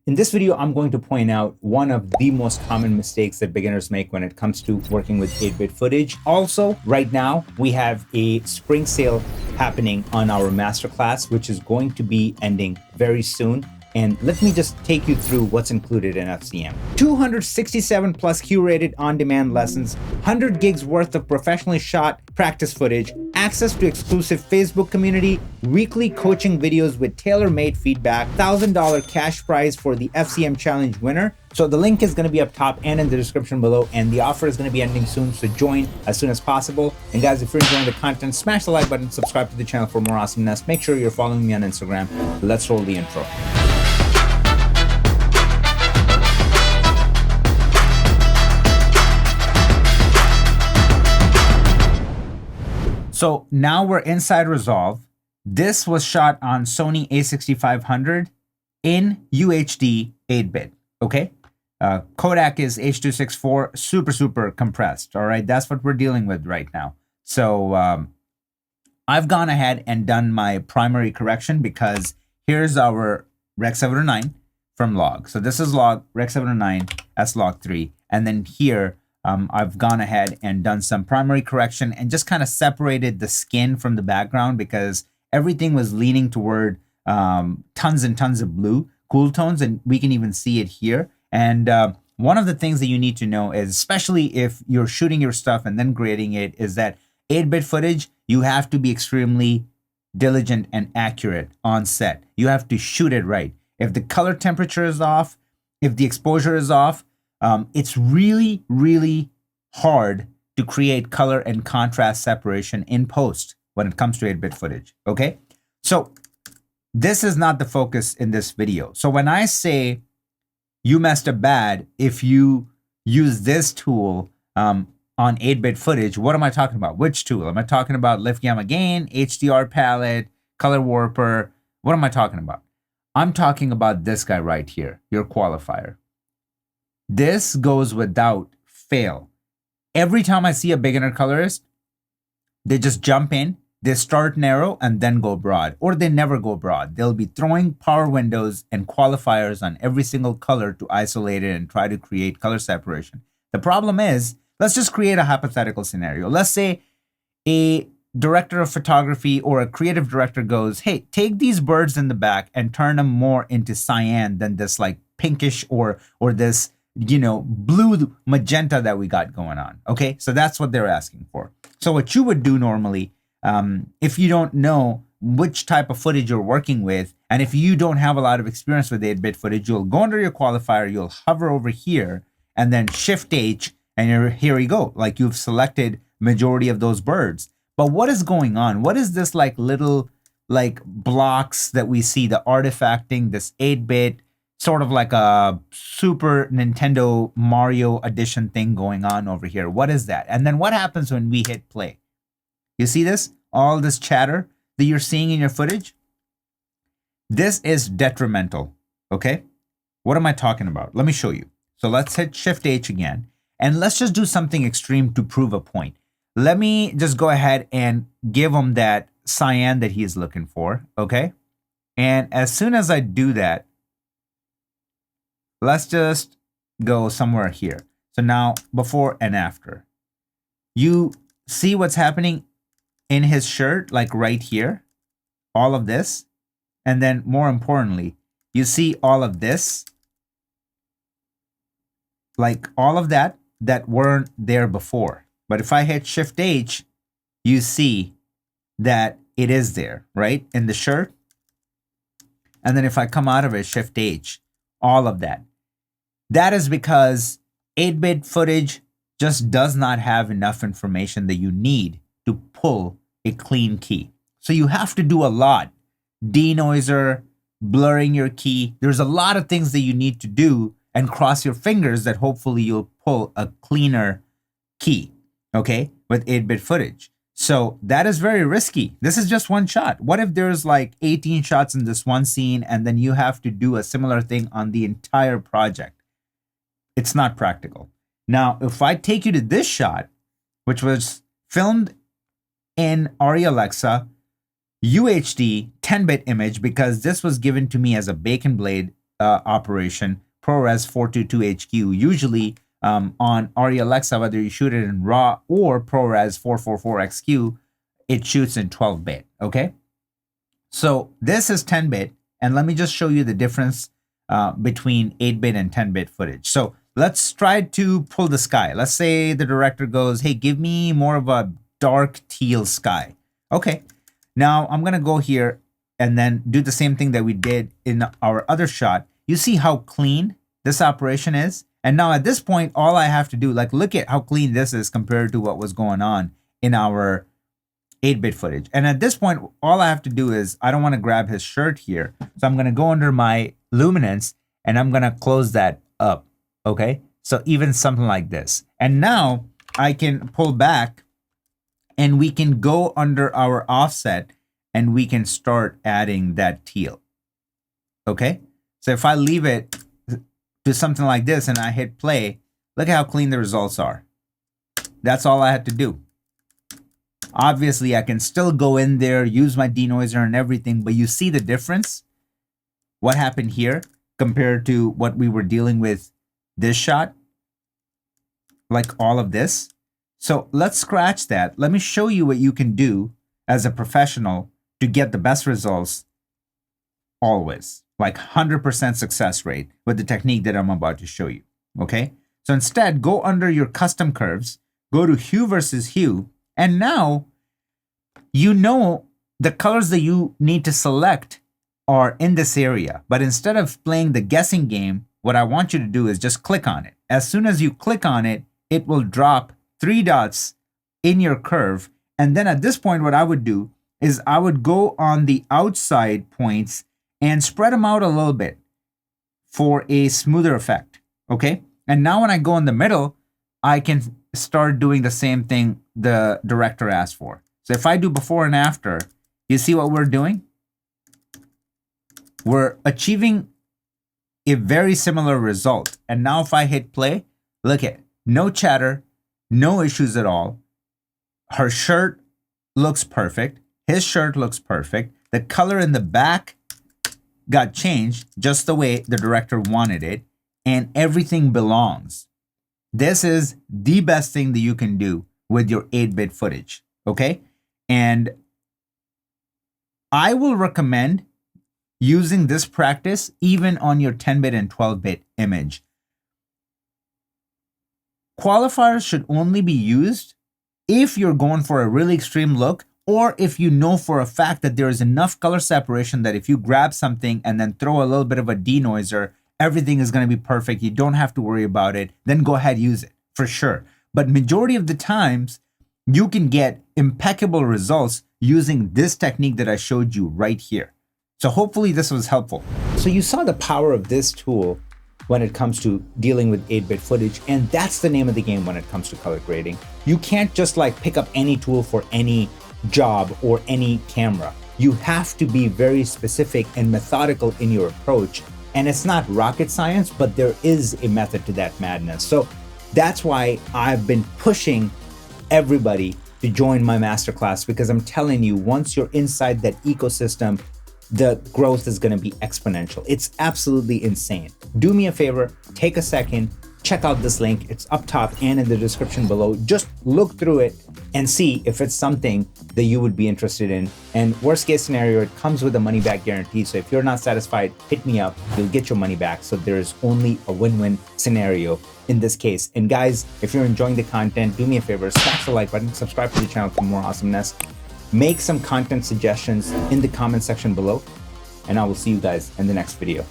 In this video, I'm going to point out one of the most common mistakes that beginners make when it comes to working with 8-bit footage. Also, right now, we have a spring sale happening on our masterclass, which is going to be ending very soon. And let me just take you through what's included in FCM. 267 plus curated on-demand lessons, 100 gigs worth of professionally shot practice footage, access to exclusive Facebook community, weekly coaching videos with tailor-made feedback, $1,000 cash prize for the FCM challenge winner. So the link is going to be up top and in the description below, and the offer is going to be ending soon, so join as soon as possible. And guys, if you're enjoying the content, smash the like button, subscribe to the channel for more awesomeness. Make sure you're following me on Instagram. Let's roll the intro. So now we're inside Resolve. This was shot on Sony a6500 in UHD 8-bit, okay? Kodak is H.264, super compressed, all right? That's what we're dealing with right now. So I've gone ahead and done my primary correction because here's our Rec. 709 from log. So this is log, Rec. 709, that's log 3. And then here, I've gone ahead and done some primary correction and just kind of separated the skin from the background because everything was leaning toward tons and tons of blue, cool tones, and we can even see it here. And one of the things that you need to know is, especially if you're shooting your stuff and then grading it, is that 8-bit footage, you have to be extremely diligent and accurate on set. You have to shoot it right. If the color temperature is off, if the exposure is off, it's really hard to create color and contrast separation in post when it comes to 8-bit footage, okay? So this is not the focus in this video. So when I say you messed up bad if you use this tool on 8-bit footage, what am I talking about? Which tool? Am I talking about lift gamma gain, HDR palette, color warper? What am I talking about? I'm talking about this guy right here, your qualifier. This goes without fail. Every time I see a beginner colorist, they just jump in, they start narrow and then go broad, or they never go broad. They'll be throwing power windows and qualifiers on every single color to isolate it and try to create color separation. The problem is, let's just create a hypothetical scenario. Let's say a director of photography or a creative director goes, hey, take these birds in the back and turn them more into cyan than this like pinkish or this, you know, blue magenta that we got going on. Okay, so that's what they're asking for. So what you would do normally, if you don't know which type of footage you're working with, and if you don't have a lot of experience with 8-bit footage, you'll go under your qualifier, you'll hover over here, and then Shift H, and here you go. Like you've selected majority of those birds. But what is going on? What is this like little like blocks that we see, the artifacting, this 8-bit, sort of like a Super Nintendo Mario edition thing going on over here? What is that? And then what happens when we hit play? You see this? All this chatter that you're seeing in your footage? This is detrimental, okay? What am I talking about? Let me show you. So let's hit Shift H again, and let's just do something extreme to prove a point. Let me just go ahead and give him that cyan that he's looking for, okay? And as soon as I do that, let's just go somewhere here. So now, before and after. You see what's happening in his shirt, like right here? All of this. And then, more importantly, you see all of this. Like all of that weren't there before. But if I hit Shift H, you see that it is there, right? In the shirt. And then if I come out of it, Shift H, all of that. That is because 8-bit footage just does not have enough information that you need to pull a clean key. So you have to do a lot. Denoiser, blurring your key. There's a lot of things that you need to do, and cross your fingers that hopefully you'll pull a cleaner key, okay, with 8-bit footage. So that is very risky. This is just one shot. What if there's like 18 shots in this one scene and then you have to do a similar thing on the entire project? It's not practical. Now, if I take you to this shot, which was filmed in Arri Alexa, UHD 10-bit image, because this was given to me as a bacon blade operation, ProRes 422HQ. Usually on RE Alexa, whether you shoot it in RAW or ProRes 444XQ, it shoots in 12-bit, okay? So this is 10-bit, and let me just show you the difference between 8-bit and 10-bit footage. So let's try to pull the sky. Let's say the director goes, hey, give me more of a dark teal sky. Okay, now I'm gonna go here and then do the same thing that we did in our other shot. You see how clean this operation is? And now at this point, all I have to do, like, look at how clean this is compared to what was going on in our 8-bit footage. And at this point, all I have to do is, I don't want to grab his shirt here. So I'm going to go under my luminance and I'm going to close that up. Okay. So even something like this. And now I can pull back and we can go under our offset and we can start adding that teal. Okay. So if I leave it to something like this and I hit play, look at how clean the results are. That's all I had to do. Obviously, I can still go in there, use my denoiser and everything, but you see the difference? What happened here compared to what we were dealing with this shot? Like all of this. So let's scratch that. Let me show you what you can do as a professional to get the best results always. Like 100% success rate with the technique that I'm about to show you. Okay? So instead, go under your custom curves, go to hue versus hue, and now you know the colors that you need to select are in this area. But instead of playing the guessing game, what I want you to do is just click on it. As soon as you click on it, it will drop 3 dots in your curve. And then at this point, what I would do is I would go on the outside points and spread them out a little bit for a smoother effect. Okay. And now when I go in the middle, I can start doing the same thing the director asked for. So if I do before and after, you see what we're doing? We're achieving a very similar result. And now if I hit play, look at no chatter, no issues at all. Her shirt looks perfect. His shirt looks perfect. The color in the back got changed just the way the director wanted it. And everything belongs. This is the best thing that you can do with your 8-bit footage, okay? And I will recommend using this practice even on your 10-bit and 12-bit image. Qualifiers should only be used if you're going for a really extreme look or if you know for a fact that there is enough color separation that if you grab something and then throw a little bit of a denoiser, everything is going to be perfect. You don't have to worry about it. Then go ahead, use it for sure. But majority of the times, you can get impeccable results using this technique that I showed you right here. So hopefully this was helpful. So you saw the power of this tool when it comes to dealing with 8-bit footage, and that's the name of the game when it comes to color grading. You can't just like pick up any tool for any job or any camera. You have to be very specific and methodical in your approach. And it's not rocket science, but there is a method to that madness. So that's why I've been pushing everybody to join my masterclass, because I'm telling you, once you're inside that ecosystem, the growth is going to be exponential. It's absolutely insane. Do me a favor, take a second, check out this link. It's up top and in the description below. Just look through it and see if it's something that you would be interested in. And worst case scenario, it comes with a money back guarantee. So if you're not satisfied, hit me up, you'll get your money back. So there is only a win-win scenario in this case. And guys, if you're enjoying the content, do me a favor, smash the like button, subscribe to the channel for more awesomeness. Make some content suggestions in the comment section below, and I will see you guys in the next video.